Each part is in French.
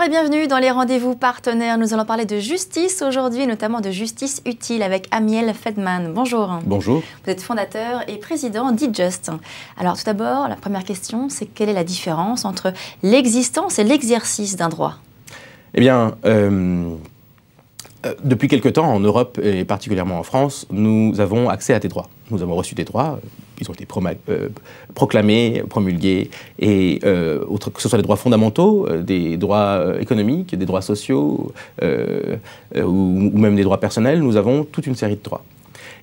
et bienvenue dans les rendez-vous partenaires. Nous allons parler de justice aujourd'hui, notamment de justice utile avec Amiel Feldman. Bonjour. Bonjour. Vous êtes fondateur et président d'eJust. Alors tout d'abord, la première question, c'est quelle est la différence entre l'existence et l'exercice d'un droit? Eh bien, depuis quelque temps, en Europe et particulièrement en France, nous avons accès à des droits. Nous avons reçu des droits, ils ont été proclamés, promulgués, et que ce soit des droits fondamentaux, des droits économiques, des droits sociaux, ou même des droits personnels, nous avons toute une série de droits.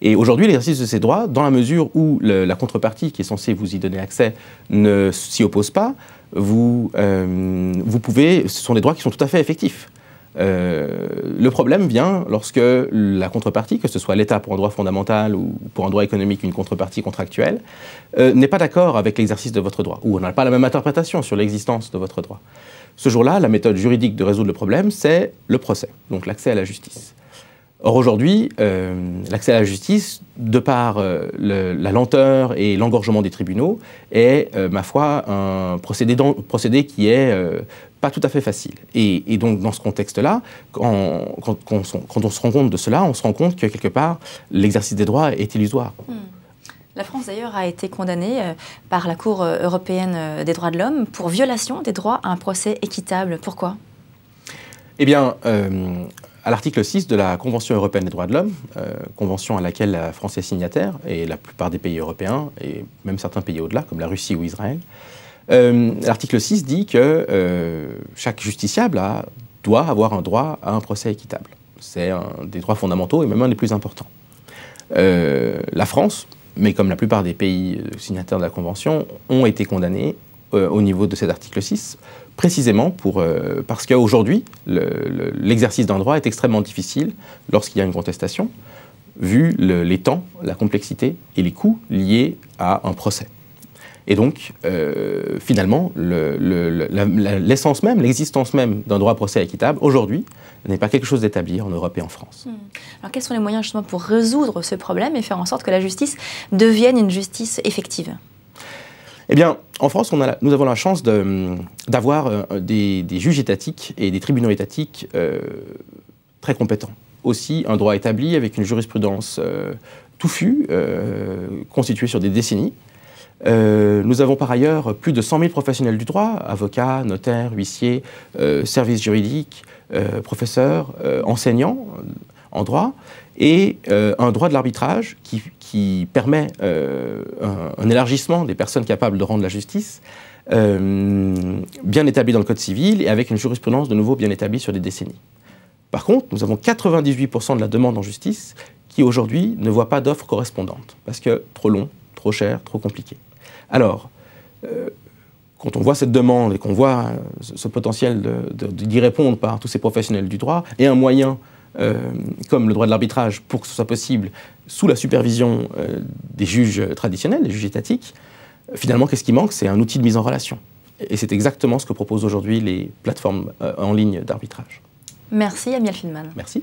Et aujourd'hui, l'exercice de ces droits, dans la mesure où la contrepartie qui est censée vous y donner accès ne s'y oppose pas, vous pouvez, ce sont des droits qui sont tout à fait effectifs. Le problème vient lorsque la contrepartie, que ce soit l'État pour un droit fondamental ou pour un droit économique, une contrepartie contractuelle, n'est pas d'accord avec l'exercice de votre droit, ou on n'a pas la même interprétation sur l'existence de votre droit. Ce jour-là, la méthode juridique de résoudre le problème, c'est le procès, donc l'accès à la justice. Or aujourd'hui, l'accès à la justice, de par la lenteur et l'engorgement des tribunaux, est, ma foi, un procédé qui est pas tout à fait facile. Et donc, dans ce contexte-là, quand on se rend compte de cela, on se rend compte que, quelque part, l'exercice des droits est illusoire. La France, d'ailleurs, a été condamnée par la Cour européenne des droits de l'homme pour violation des droits à un procès équitable. Pourquoi? Eh bien, à l'article 6 de la Convention européenne des droits de l'homme, convention à laquelle la France est signataire, et la plupart des pays européens, et même certains pays au-delà, comme la Russie ou Israël, l'article 6 dit que chaque justiciable doit avoir un droit à un procès équitable. C'est un des droits fondamentaux et même un des plus importants. La France, mais comme la plupart des pays signataires de la Convention, ont été condamnés au niveau de cet article 6, précisément parce qu'aujourd'hui, l'exercice d'un droit est extrêmement difficile lorsqu'il y a une contestation, vu les temps, la complexité et les coûts liés à un procès. Et donc, finalement, l'essence même, l'existence même d'un droit à procès équitable, aujourd'hui, n'est pas quelque chose d'établi en Europe et en France. Alors, quels sont les moyens justement pour résoudre ce problème et faire en sorte que la justice devienne une justice effective? Eh bien, en France, nous avons la chance d'avoir des juges étatiques et des tribunaux étatiques très compétents. Aussi, un droit établi avec une jurisprudence touffue, constituée sur des décennies. Nous avons par ailleurs plus de 100 000 professionnels du droit, avocats, notaires, huissiers, services juridiques, professeurs, enseignants en droit, et un droit de l'arbitrage qui permet un élargissement des personnes capables de rendre la justice, bien établi dans le Code civil et avec une jurisprudence de nouveau bien établie sur des décennies. Par contre, nous avons 98% de la demande en justice qui aujourd'hui ne voit pas d'offre correspondante, parce que trop long, trop cher, trop compliqué. Alors, quand on voit cette demande et qu'on voit ce potentiel d'y répondre par tous ces professionnels du droit, et un moyen comme le droit de l'arbitrage pour que ce soit possible sous la supervision des juges traditionnels, des juges étatiques, finalement, qu'est-ce qui manque? C'est un outil de mise en relation. Et c'est exactement ce que proposent aujourd'hui les plateformes en ligne d'arbitrage. Merci, Amiel Feldman. Merci.